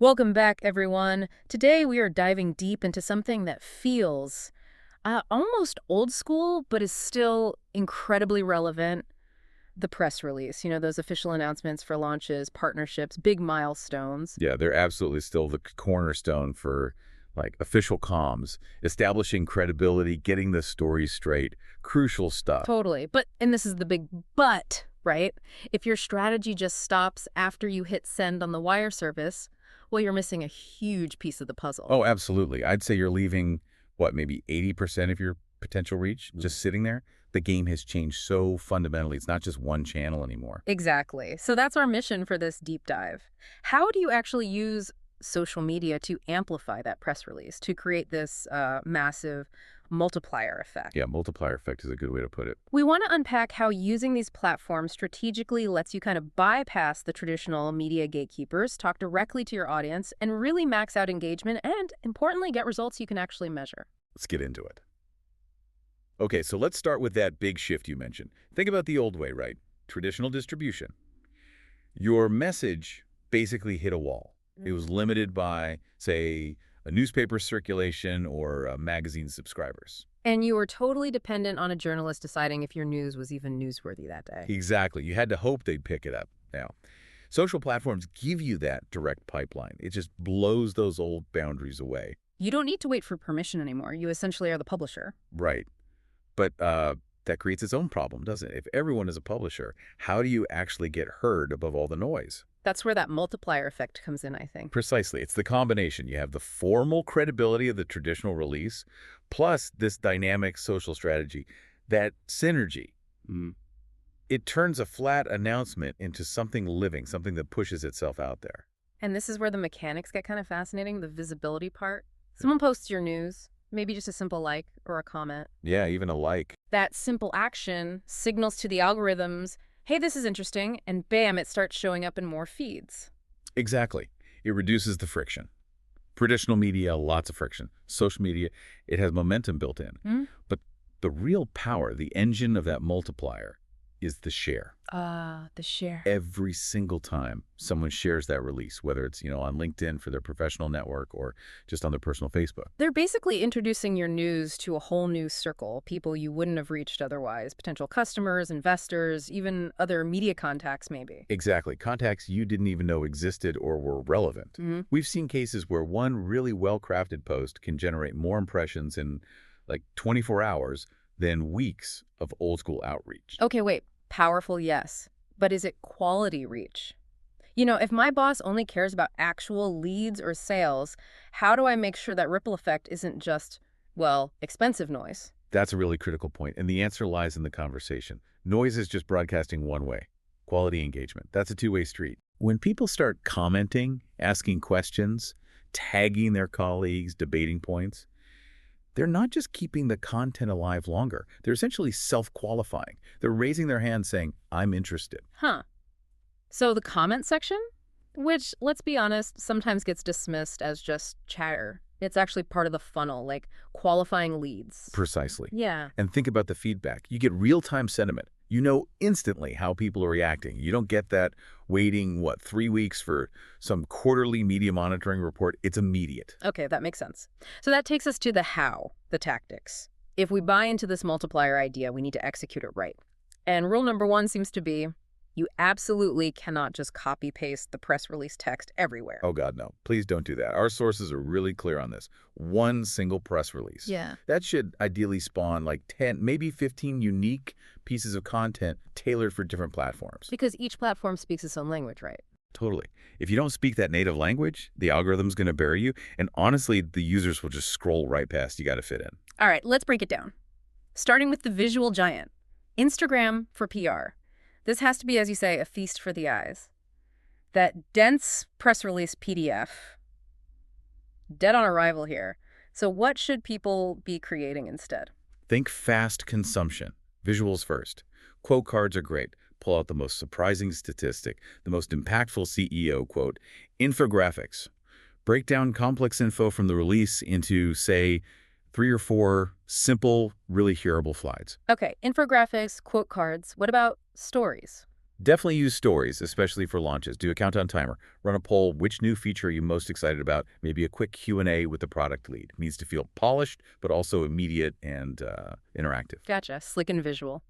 Welcome back, everyone. Today we are diving deep into something that feels almost old school, but is still incredibly relevant. The press release, those official announcements for launches, partnerships, big milestones. Yeah, they're absolutely still the cornerstone for official comms, establishing credibility, getting the stories straight, crucial stuff. Totally. And this is the big but, right? If your strategy just stops after you hit send on the wire service, well, you're missing a huge piece of the puzzle. Oh, absolutely. I'd say you're leaving, maybe 80% of your potential reach just sitting there. The game has changed so fundamentally. It's not just one channel anymore. Exactly. So that's our mission for this deep dive. How do you actually use social media to amplify that press release, to create this massive multiplier effect? Yeah, multiplier effect is a good way to put it. We want to unpack how using these platforms strategically lets you kind of bypass the traditional media gatekeepers, talk directly to your audience, and really max out engagement and, importantly, get results you can actually measure. Let's get into it. Okay, so let's start with that big shift you mentioned. Think about the old way, right? Traditional distribution. Your message basically hit a wall. It was limited by, say, a newspaper circulation or magazine subscribers. And you were totally dependent on a journalist deciding if your news was even newsworthy that day. Exactly. You had to hope they'd pick it up. Now, social platforms give you that direct pipeline. It just blows those old boundaries away. You don't need to wait for permission anymore. You essentially are the publisher. Right. But that creates its own problem, doesn't it? If everyone is a publisher, how do you actually get heard above all the noise? That's where that multiplier effect comes in, I think. Precisely. It's the combination. You have the formal credibility of the traditional release, plus this dynamic social strategy, that synergy. It turns a flat announcement into something living, something that pushes itself out there. And this is where the mechanics get kind of fascinating, the visibility part. Someone posts your news, maybe just a simple like or a comment. Yeah, even a like. That simple action signals to the algorithms, hey, this is interesting, and bam, it starts showing up in more feeds. Exactly. It reduces the friction. Traditional media, lots of friction. Social media, it has momentum built in. But the real power, the engine of that multiplier, is the share. The share. Every single time someone shares that release, whether it's, on LinkedIn for their professional network or just on their personal Facebook. They're basically introducing your news to a whole new circle, people you wouldn't have reached otherwise, potential customers, investors, even other media contacts maybe. Exactly. Contacts you didn't even know existed or were relevant. We've seen cases where one really well-crafted post can generate more impressions in 24 hours than weeks of old-school outreach. Okay, wait. Powerful, yes. But is it quality reach? If my boss only cares about actual leads or sales, how do I make sure that ripple effect isn't just, expensive noise? That's a really critical point, and the answer lies in the conversation. Noise is just broadcasting one way. Quality engagement. That's a two-way street. When people start commenting, asking questions, tagging their colleagues, debating points, they're not just keeping the content alive longer. They're essentially self-qualifying. They're raising their hand saying, I'm interested. So the comment section, which, let's be honest, sometimes gets dismissed as just chatter. It's actually part of the funnel, like qualifying leads. Precisely. Yeah. And think about the feedback. You get real-time sentiment. You know instantly how people are reacting. You don't get that waiting, 3 weeks for some quarterly media monitoring report. It's immediate. Okay, that makes sense. So that takes us to the how, the tactics. If we buy into this multiplier idea, we need to execute it right. And rule number 1 seems to be, you absolutely cannot just copy-paste the press release text everywhere. Oh, God, no. Please don't do that. Our sources are really clear on this. One single press release. Yeah. That should ideally spawn 10, maybe 15 unique pieces of content tailored for different platforms. Because each platform speaks its own language, right? Totally. If you don't speak that native language, the algorithm's going to bury you. And honestly, the users will just scroll right past. You got to fit in. All right, let's break it down. Starting with the visual giant, Instagram for PR. This has to be, as you say, a feast for the eyes. That dense press release PDF, dead on arrival here. So what should people be creating instead? Think fast consumption. Visuals first. Quote cards are great. Pull out the most surprising statistic, the most impactful CEO quote. Infographics. Break down complex info from the release into, say, 3 or 4 simple, really hearable slides. Okay, infographics, quote cards. What about stories? Definitely use stories, especially for launches. Do a countdown timer. Run a poll. Which new feature are you most excited about? Maybe a quick Q&A with the product lead. It needs to feel polished, but also immediate and interactive. Gotcha. Slick and visual.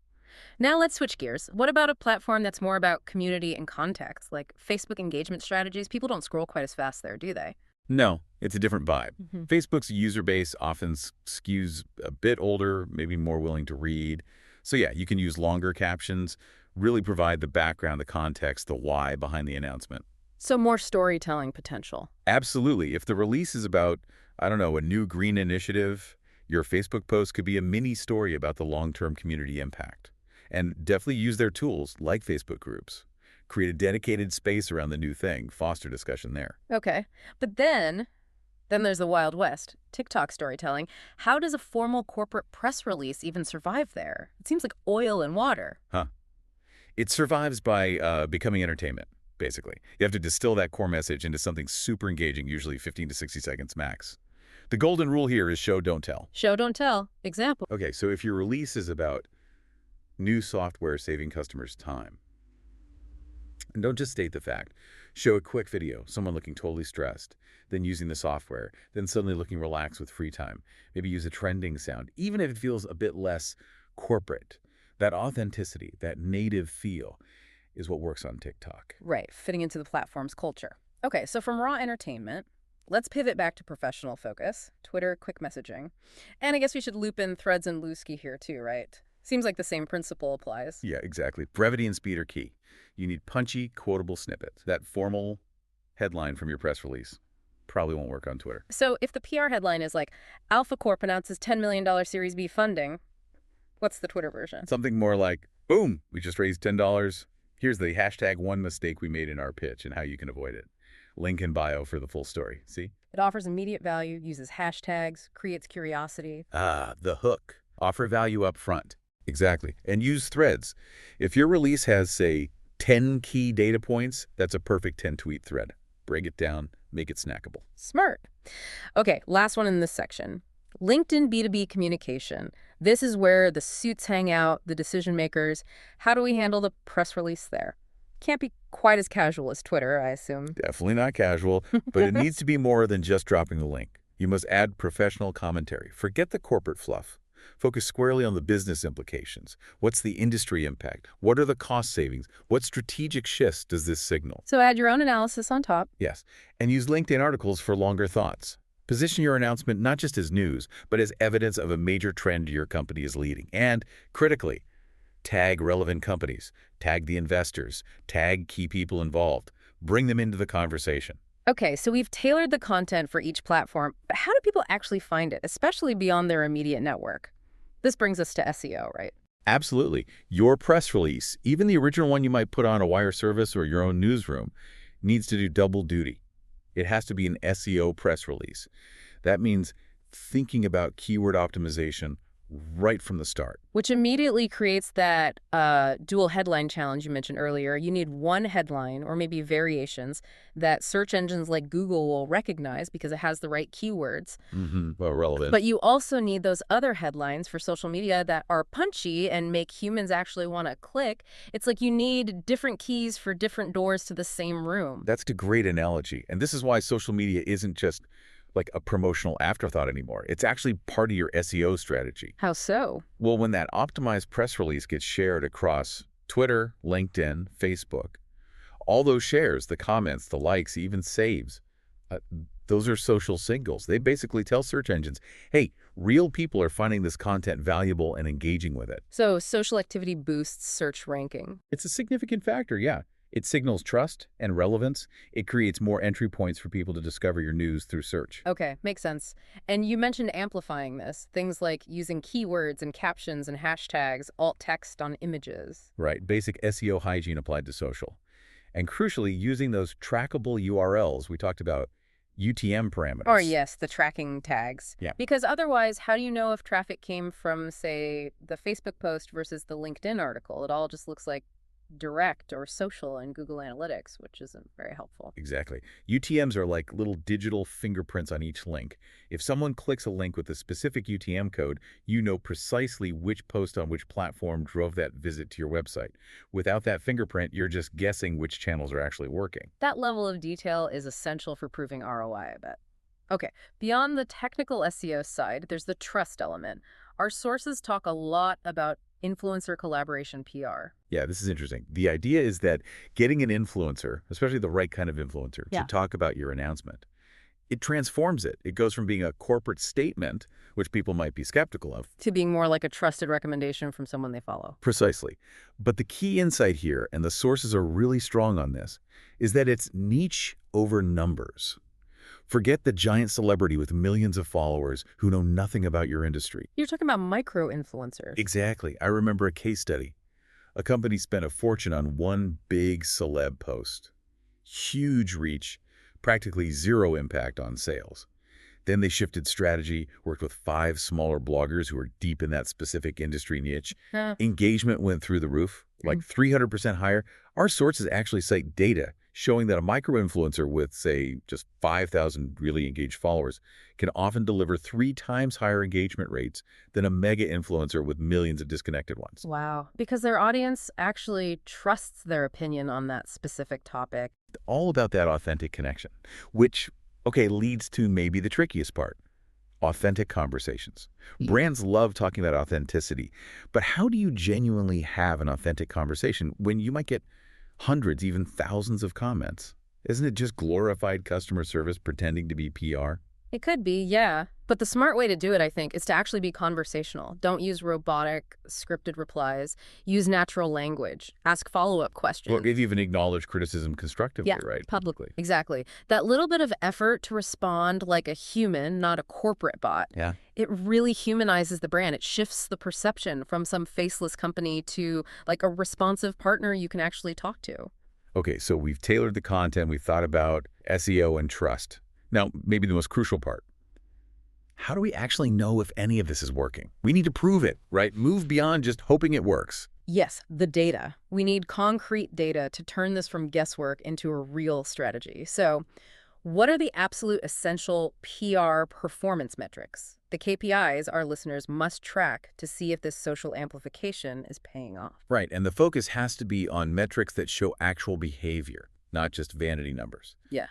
Now let's switch gears. What about a platform that's more about community and context, like Facebook engagement strategies? People don't scroll quite as fast there, do they? No, it's a different vibe. Mm-hmm. Facebook's user base often skews a bit older, maybe more willing to read. So yeah, you can use longer captions, really provide the background, the context, the why behind the announcement. So more storytelling potential. Absolutely. If the release is about, I don't know, a new green initiative, your Facebook post could be a mini story about the long-term community impact. And definitely use their tools, like Facebook groups. Create a dedicated space around the new thing, foster discussion there. Okay. But then there's the Wild West, TikTok storytelling. How does a formal corporate press release even survive there? It seems like oil and water. It survives by becoming entertainment, basically. You have to distill that core message into something super engaging, usually 15 to 60 seconds max. The golden rule here is show, don't tell. Show, don't tell. Example. Okay, so if your release is about new software saving customers time, and don't just state the fact. Show a quick video, someone looking totally stressed, then using the software, then suddenly looking relaxed with free time. Maybe use a trending sound, even if it feels a bit less corporate. That authenticity, that native feel is what works on TikTok. Right, fitting into the platform's culture. Okay, so from raw entertainment, let's pivot back to professional focus, Twitter, quick messaging. And I guess we should loop in Threads and Lusky here too, right? Seems like the same principle applies. Yeah, exactly. Brevity and speed are key. You need punchy, quotable snippets. That formal headline from your press release probably won't work on Twitter. So if the PR headline is like, Alpha Corp announces $10 million Series B funding, what's the Twitter version? Something more like, boom, we just raised $10. Here's the hashtag one mistake we made in our pitch and how you can avoid it. Link in bio for the full story. See? It offers immediate value, uses hashtags, creates curiosity. Ah, the hook. Offer value up front. Exactly. And use threads. If your release has, say, 10 key data points, that's a perfect 10-tweet thread. Break it down, make it snackable. Smart. Okay, last one in this section. LinkedIn B2B communication. This is where the suits hang out, the decision makers. How do we handle the press release there? Can't be quite as casual as Twitter, I assume. Definitely not casual, but it needs to be more than just dropping the link. You must add professional commentary. Forget the corporate fluff. Focus squarely on the business implications. What's the industry impact? What are the cost savings? What strategic shifts does this signal? So add your own analysis on top. Yes, and use LinkedIn articles for longer thoughts. Position your announcement not just as news, but as evidence of a major trend your company is leading. And, critically, tag relevant companies, tag the investors, tag key people involved. Bring them into the conversation. Okay, so we've tailored the content for each platform, but how do people actually find it, especially beyond their immediate network? This brings us to SEO, right? Absolutely. Your press release, even the original one you might put on a wire service or your own newsroom, needs to do double duty. It has to be an SEO press release. That means thinking about keyword optimization right from the start. Which immediately creates that dual headline challenge you mentioned earlier. You need one headline, or maybe variations, that search engines like Google will recognize because it has the right keywords. Well, relevant. But you also need those other headlines for social media that are punchy and make humans actually want to click. It's like you need different keys for different doors to the same room. That's a great analogy. And this is why social media isn't just like a promotional afterthought anymore. It's actually part of your SEO strategy. How so? Well, when that optimized press release gets shared across Twitter, LinkedIn, Facebook, all those shares, the comments, the likes, even saves, those are social signals. They basically tell search engines, hey, real people are finding this content valuable and engaging with it. So social activity boosts search ranking. It's a significant factor, yeah. It signals trust and relevance. It creates more entry points for people to discover your news through search. Okay, makes sense. And you mentioned amplifying this, things like using keywords and captions and hashtags, alt text on images. Right, basic SEO hygiene applied to social. And crucially, using those trackable URLs. We talked about UTM parameters. Or yes, the tracking tags. Yeah. Because otherwise, how do you know if traffic came from, say, the Facebook post versus the LinkedIn article? It all just looks like direct or social in Google Analytics, which isn't very helpful. Exactly. UTMs are like little digital fingerprints on each link. If someone clicks a link with a specific UTM code, you know precisely which post on which platform drove that visit to your website. Without that fingerprint, you're just guessing which channels are actually working. That level of detail is essential for proving ROI, I bet. Okay, beyond the technical SEO side, there's the trust element. Our sources talk a lot about influencer collaboration PR. Yeah, this is interesting. The idea is that getting an influencer, especially the right kind of influencer, to talk about your announcement, it transforms it. It goes from being a corporate statement, which people might be skeptical of, to being more like a trusted recommendation from someone they follow. Precisely. But the key insight here, and the sources are really strong on this, is that it's niche over numbers. Forget the giant celebrity with millions of followers who know nothing about your industry. You're talking about micro-influencers. Exactly. I remember a case study. A company spent a fortune on one big celeb post. Huge reach, practically zero impact on sales. Then they shifted strategy, worked with 5 smaller bloggers who were deep in that specific industry niche. Engagement went through the roof, like 300% higher. Our sources actually cite data showing that a micro-influencer with, say, just 5,000 really engaged followers can often deliver 3 times higher engagement rates than a mega-influencer with millions of disconnected ones. Wow. Because their audience actually trusts their opinion on that specific topic. All about that authentic connection, which, okay, leads to maybe the trickiest part. Authentic conversations. Brands love talking about authenticity, but how do you genuinely have an authentic conversation when you might get hundreds, even thousands of comments? Isn't it just glorified customer service pretending to be PR? It could be, yeah. But the smart way to do it, I think, is to actually be conversational. Don't use robotic, scripted replies. Use natural language. Ask follow-up questions. Well, if you even acknowledge criticism constructively, right? Publicly. Exactly. That little bit of effort to respond like a human, not a corporate bot, it really humanizes the brand. It shifts the perception from some faceless company to like a responsive partner you can actually talk to. Okay, so we've tailored the content. We've thought about SEO and trust. Now, maybe the most crucial part. How do we actually know if any of this is working? We need to prove it, right? Move beyond just hoping it works. Yes, the data. We need concrete data to turn this from guesswork into a real strategy. So, what are the absolute essential PR performance metrics? The KPIs our listeners must track to see if this social amplification is paying off. Right, and the focus has to be on metrics that show actual behavior, not just vanity numbers. Yeah.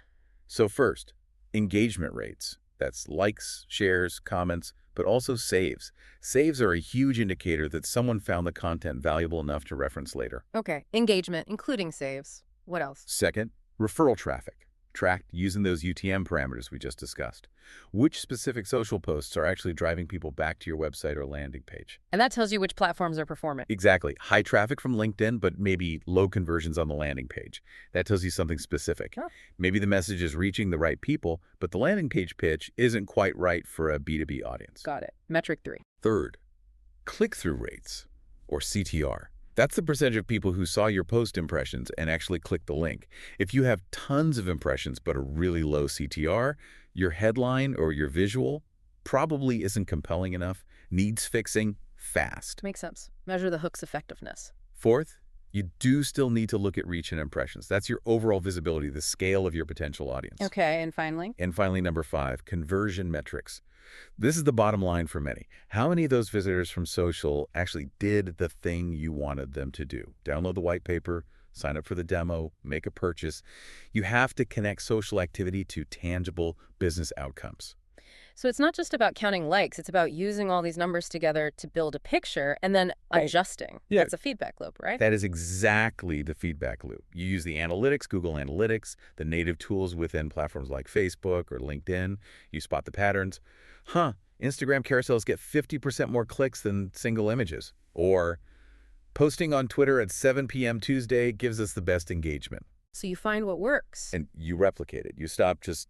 So first, engagement rates. That's likes, shares, comments, but also saves. Saves are a huge indicator that someone found the content valuable enough to reference later. Okay, engagement, including saves. What else? Second, referral traffic. Tracked using those UTM parameters we just discussed. Which specific social posts are actually driving people back to your website or landing page? And that tells you which platforms are performing. Exactly. High traffic from LinkedIn, but maybe low conversions on the landing page. That tells you something specific. Maybe the message is reaching the right people, but the landing page pitch isn't quite right for a B2B audience. Got it. Metric 3. Third, click-through rates, or CTR. That's the percentage of people who saw your post impressions and actually clicked the link. If you have tons of impressions but a really low CTR, your headline or your visual probably isn't compelling enough, needs fixing fast. Makes sense. Measure the hook's effectiveness. Fourth, you do still need to look at reach and impressions. That's your overall visibility, the scale of your potential audience. Okay, and finally? And finally, number 5, conversion metrics. This is the bottom line for many. How many of those visitors from social actually did the thing you wanted them to do? Download the white paper, sign up for the demo, make a purchase. You have to connect social activity to tangible business outcomes. So it's not just about counting likes. It's about using all these numbers together to build a picture and then adjusting. Yeah. That's a feedback loop, right? That is exactly the feedback loop. You use the analytics, Google Analytics, the native tools within platforms like Facebook or LinkedIn. You spot the patterns. Instagram carousels get 50% more clicks than single images. Or posting on Twitter at 7 p.m. Tuesday gives us the best engagement. So you find what works. And you replicate it. You stop just,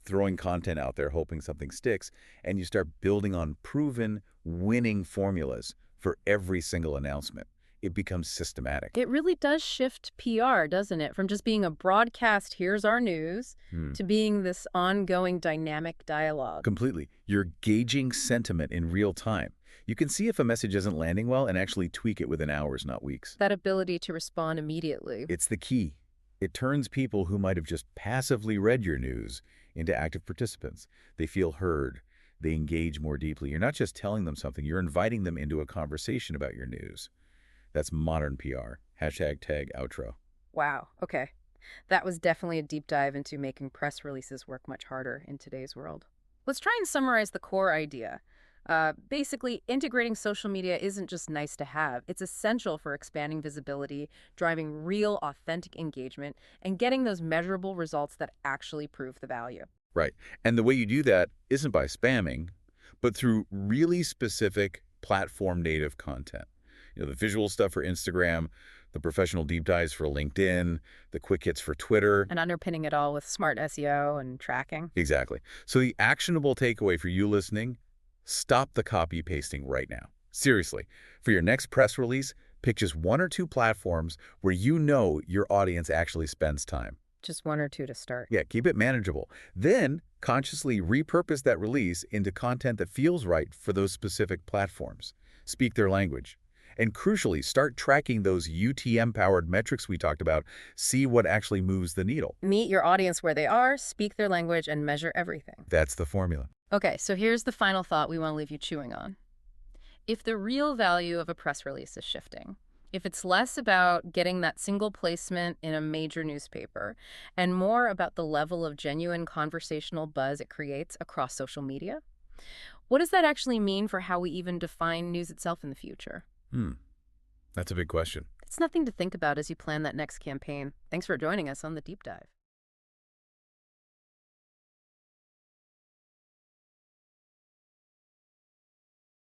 throwing content out there hoping something sticks, and you start building on proven winning formulas for every single announcement. It becomes systematic. It really does shift PR, doesn't it? From just being a broadcast, here's our news, to being this ongoing dynamic dialogue. Completely. You're gauging sentiment in real time. You can see if a message isn't landing well and actually tweak it within hours, not weeks. That ability to respond immediately. It's the key. It turns people who might have just passively read your news into active participants. They feel heard. They engage more deeply. You're not just telling them something, you're inviting them into a conversation about your news. That's modern PR. Hashtag tag outro. Wow. Okay. That was definitely a deep dive into making press releases work much harder in today's world. Let's try and summarize the core idea. Basically, integrating social media isn't just nice to have. It's essential for expanding visibility, driving real, authentic engagement, and getting those measurable results that actually prove the value. Right. And the way you do that isn't by spamming, but through really specific platform-native content. The visual stuff for Instagram, the professional deep dives for LinkedIn, the quick hits for Twitter. And underpinning it all with smart SEO and tracking. Exactly. So the actionable takeaway for you listening, stop the copy-pasting right now. Seriously, for your next press release, pick just 1 or 2 platforms where you know your audience actually spends time. Just 1 or 2 to start. Yeah, keep it manageable. Then consciously repurpose that release into content that feels right for those specific platforms. Speak their language. And crucially, start tracking those UTM-powered metrics we talked about. See what actually moves the needle. Meet your audience where they are, speak their language, and measure everything. That's the formula. Okay, so here's the final thought we want to leave you chewing on. If the real value of a press release is shifting, if it's less about getting that single placement in a major newspaper and more about the level of genuine conversational buzz it creates across social media, what does that actually mean for how we even define news itself in the future? That's a big question. It's nothing to think about as you plan that next campaign. Thanks for joining us on The Deep Dive.